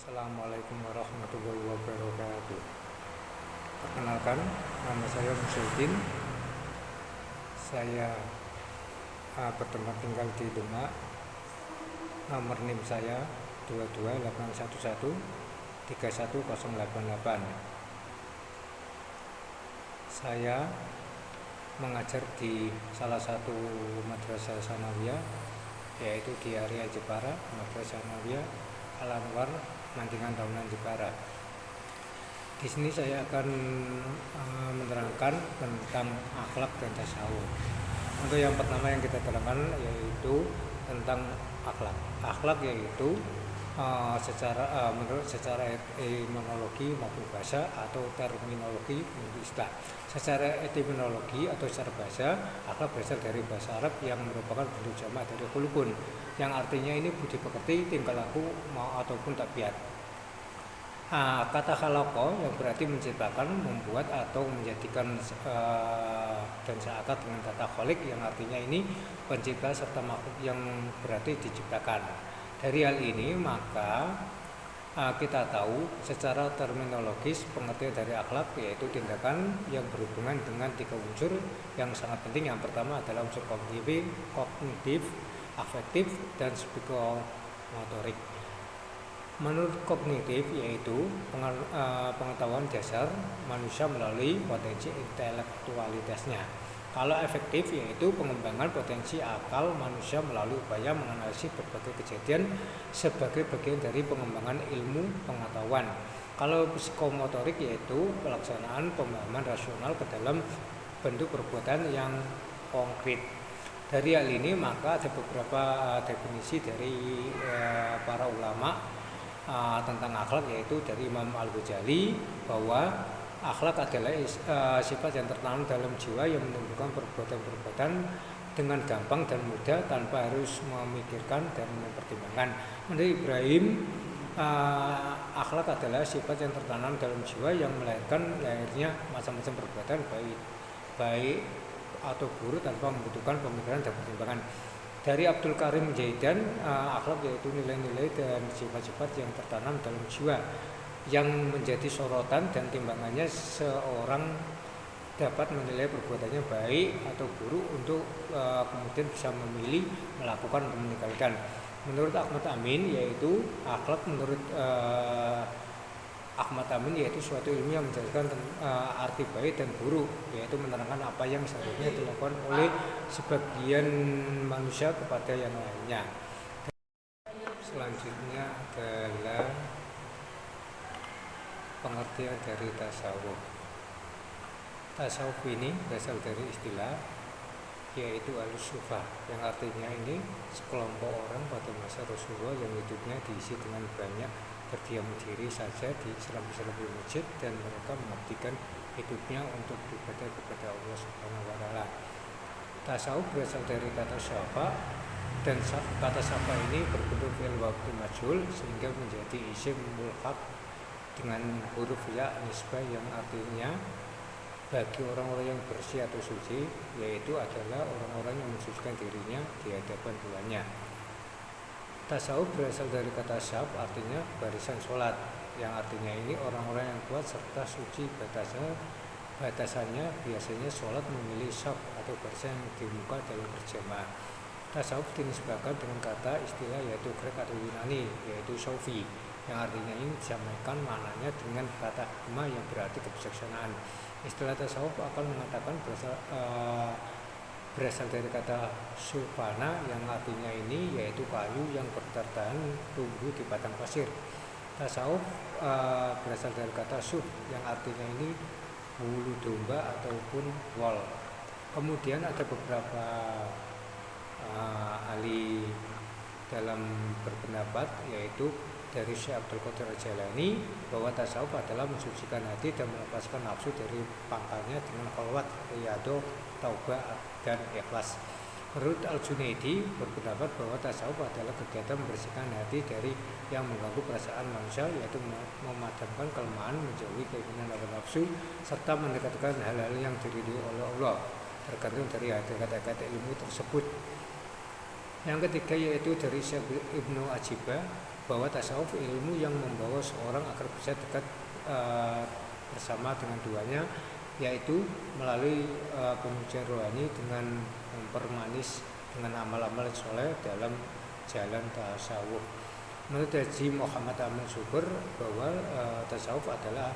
Assalamualaikum warahmatullahi wabarakatuh. Perkenalkan, nama saya Musyidin. Saya bertempat tinggal di Demak. Nomor NIM saya 22811 31088. Saya mengajar di salah satu madrasah sanawiyah, yaitu di area Jepara, Madrasah Sanawiyah Al-Anwar Mandingan Tahunan Jepara. Di sini saya akan menerangkan tentang akhlak dan tasawuf. Untuk yang pertama yang kita terangkan yaitu tentang akhlak. Akhlak yaitu secara etimologi maupun bahasa atau terminologi menurut istilah. Secara etimologi atau secara bahasa, akhlak berasal dari bahasa Arab yang merupakan bentuk jamak dari khuluqun, yang artinya ini budi pekerti, tingkah laku ataupun tabiat. Kata khalaqa yang berarti menciptakan, membuat atau menjadikan, dan seakat dengan kata khaliq yang artinya ini pencipta serta makhluk yang berarti diciptakan. Dari hal ini maka kita tahu secara terminologis pengertian dari akhlak yaitu tindakan yang berhubungan dengan tiga unsur yang sangat penting. Yang pertama adalah unsur kognitif, afektif, dan psikomotorik. Menurut kognitif yaitu pengetahuan dasar manusia melalui potensi intelektualitasnya. Kalau efektif yaitu pengembangan potensi akal manusia melalui upaya menganalisis berbagai kejadian sebagai bagian dari pengembangan ilmu pengetahuan. Kalau psikomotorik yaitu pelaksanaan pemahaman rasional ke dalam bentuk perbuatan yang konkret. Dari hal ini maka ada beberapa definisi dari para ulama tentang akhlak, yaitu dari Imam Al-Ghazali bahwa akhlak adalah sifat yang tertanam dalam jiwa yang menimbulkan perbuatan-perbuatan dengan gampang dan mudah tanpa harus memikirkan dan mempertimbangkan. Menurut Ibrahim, akhlak adalah sifat yang tertanam dalam jiwa yang lahirnya macam-macam perbuatan baik atau buruk tanpa membutuhkan pemikiran dan pertimbangan. Dari Abdul Karim Jaidan, akhlak yaitu nilai-nilai dan sifat-sifat yang tertanam dalam jiwa yang menjadi sorotan dan timbangannya seorang dapat menilai perbuatannya baik atau buruk untuk kemudian bisa memilih melakukan atau meninggalkan. Menurut Ahmad Amin yaitu akhlak menurut Ahmad Amin yaitu suatu ilmu yang menjelaskan arti baik dan buruk, yaitu menerangkan apa yang seharusnya dilakukan oleh sebagian manusia kepada yang lainnya. Selanjutnya adalah pengertian dari tasawuf. Tasawuf ini berasal dari istilah yaitu al-sufah, yang artinya ini sekelompok orang pada masa Rasulullah yang hidupnya diisi dengan banyak berdiam diri saja di serambi-serambi masjid, dan mereka mengabdikan hidupnya untuk beribadah kepada Allah Subhanahu wa taala. Tasawuf berasal dari kata syafa, dan kata syafa ini berbentuk fi'il waktu majhul sehingga menjadi isim mulhaq dengan huruf ya nisbah yang artinya bagi orang-orang yang bersih atau suci, yaitu adalah orang-orang yang mensucikan dirinya di hadapan Tuhannya. Tasawuf berasal dari kata syaf, artinya barisan sholat, yang artinya ini orang-orang yang kuat serta suci. Batasannya biasanya sholat memilih syaf atau barisan yang di muka dalam berjamaah. Tasawuf dinisbahkan dengan kata istilah yaitu Grek atau Yunani yaitu Sofi, yang artinya ini disampaikan maknanya dengan kata hikmah yang berarti kebijaksanaan. Istilah tasawuf akan mengatakan berasal dari kata sufana yang artinya ini yaitu kayu yang bertahan tumbuh di padang pasir. Tasawuf berasal dari kata suf yang artinya ini bulu domba ataupun wol. Kemudian ada beberapa ahli dalam berpendapat yaitu dari Syekh Abdul Qadir Al-Jailani bahwa tasawuf adalah mensucikan hati dan melepaskan nafsu dari pangkalnya dengan khalwat, riyadhah, taubah, dan ikhlas. Menurut Al-Junaidi berpendapat bahwa tasawuf adalah kegiatan membersihkan hati dari yang mengganggu perasaan manusia, yaitu memadamkan kelemahan, menjauhi keinginan hawa nafsu, serta mendekatkan hal-hal yang diridhoi oleh Allah, tergantung dari hakikat ilmu tersebut. Yang ketiga yaitu dari Syekh Ibnu Ajibah bahwa tasawuf ilmu yang membawa seorang agar bisa dekat bersama dengan duanya, yaitu melalui pengujian rohani dengan mempermanis dengan amal-amal soleh dalam jalan tasawuf. Menurut Haji Muhammad Amin Syukur bahwa tasawuf adalah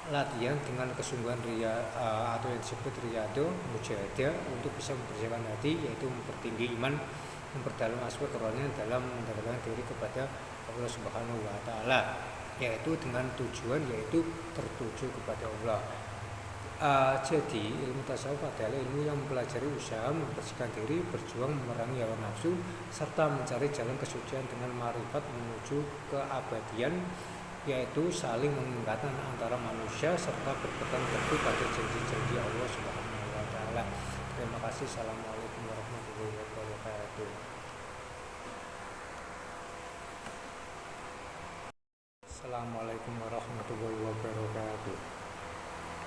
latihan dengan kesungguhan atau yang disebut riyadhah mujahadah untuk bisa mempersiapkan hati, yaitu mempertinggi iman, memperdalam aspek kerohanian dalam mendekatkan diri kepada Allah Subhanahu wa taala, yaitu dengan tujuan yaitu tertuju kepada Allah. Jadi ilmu tasawuf adalah ilmu yang mempelajari usaha membersihkan diri, berjuang memerangi hawa nafsu, serta mencari jalan kesucian dengan ma'rifat menuju keabadian, yaitu saling mengingatkan antara manusia serta berpegang teguh pada janji-janji Allah Subhanahu wa taala. Terima kasih. Assalamualaikum warahmatullahi wabarakatuh. Assalamualaikum warahmatullahi wabarakatuh.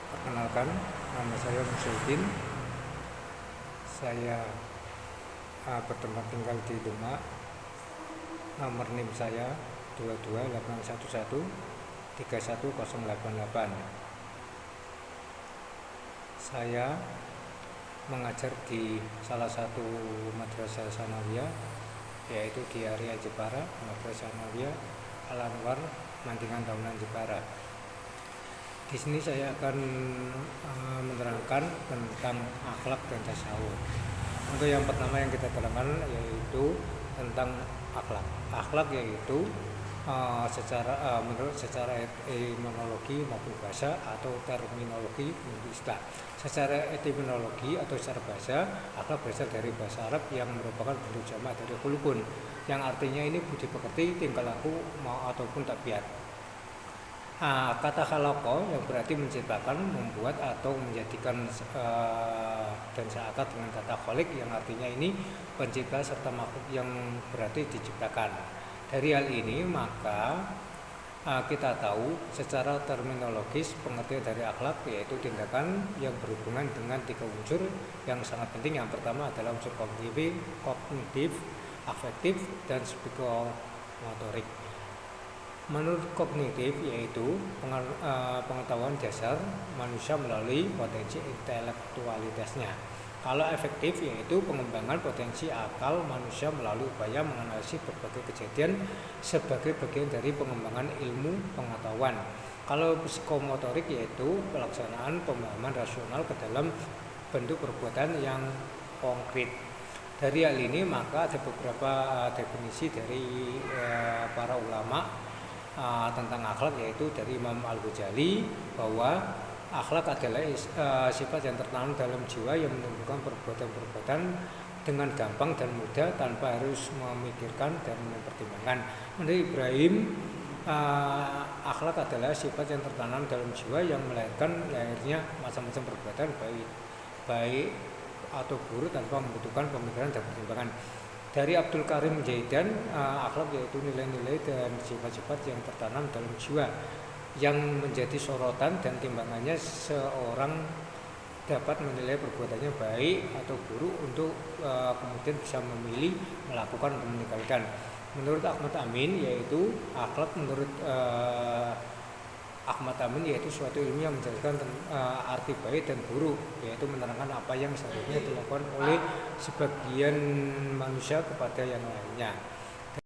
Perkenalkan, nama saya Musyidin. Saya bertempat tinggal di Demak. Nomor NIM saya 22811 31088. Saya mengajar di salah satu madrasah sanawiyah, yaitu di area Jepara, Madrasah Sanawiyah Al-Anwar, Mandingan Tahunan Jepara. Di sini saya akan menerangkan tentang akhlak dan tasawuf. Untuk yang pertama yang kita terangkan yaitu tentang akhlak. Akhlak yaitu secara etimologi maupun bahasa atau terminologi menurut istilah. Secara etimologi atau secara bahasa, akhlak berasal dari bahasa Arab yang merupakan bentuk jamak dari khuluqun, yang artinya ini budi pekerti, tingkah laku ataupun tabiat. Kata khalaqa yang berarti menciptakan, membuat atau menjadikan, dan seakat dengan kata khaliq yang artinya ini pencipta serta makhluk yang berarti diciptakan. Dari hal ini maka kita tahu secara terminologis pengertian dari akhlak yaitu tindakan yang berhubungan dengan 3 unsur yang sangat penting. Yang pertama adalah unsur kognitif, afektif, dan psikomotorik. Menurut kognitif yaitu pengetahuan dasar manusia melalui potensi intelektualitasnya. Kalau efektif yaitu pengembangan potensi akal manusia melalui upaya menganalisis berbagai kejadian sebagai bagian dari pengembangan ilmu pengetahuan. Kalau psikomotorik yaitu pelaksanaan pemahaman rasional ke dalam bentuk perbuatan yang konkret. Dari hal ini maka ada beberapa definisi dari para ulama tentang akhlak, yaitu dari Imam Al-Ghazali bahwa akhlak adalah sifat yang tertanam dalam jiwa yang menunjukkan perbuatan-perbuatan dengan gampang dan mudah tanpa harus memikirkan dan mempertimbangkan. Menurut Ibrahim, akhlak adalah sifat yang tertanam dalam jiwa yang lahirnya macam-macam perbuatan baik atau buruk tanpa membutuhkan pemikiran dan pertimbangan. Dari Abdul Karim Jaidan, akhlak yaitu nilai-nilai dan sifat-sifat yang tertanam dalam jiwa yang menjadi sorotan dan timbangannya seorang dapat menilai perbuatannya baik atau buruk untuk kemudian bisa memilih melakukan atau meninggalkan. Menurut Ahmad Amin yaitu akhlak menurut Ahmad Amin yaitu suatu ilmu yang menjelaskan arti baik dan buruk, yaitu menerangkan apa yang seharusnya dilakukan oleh sebagian manusia kepada yang lainnya.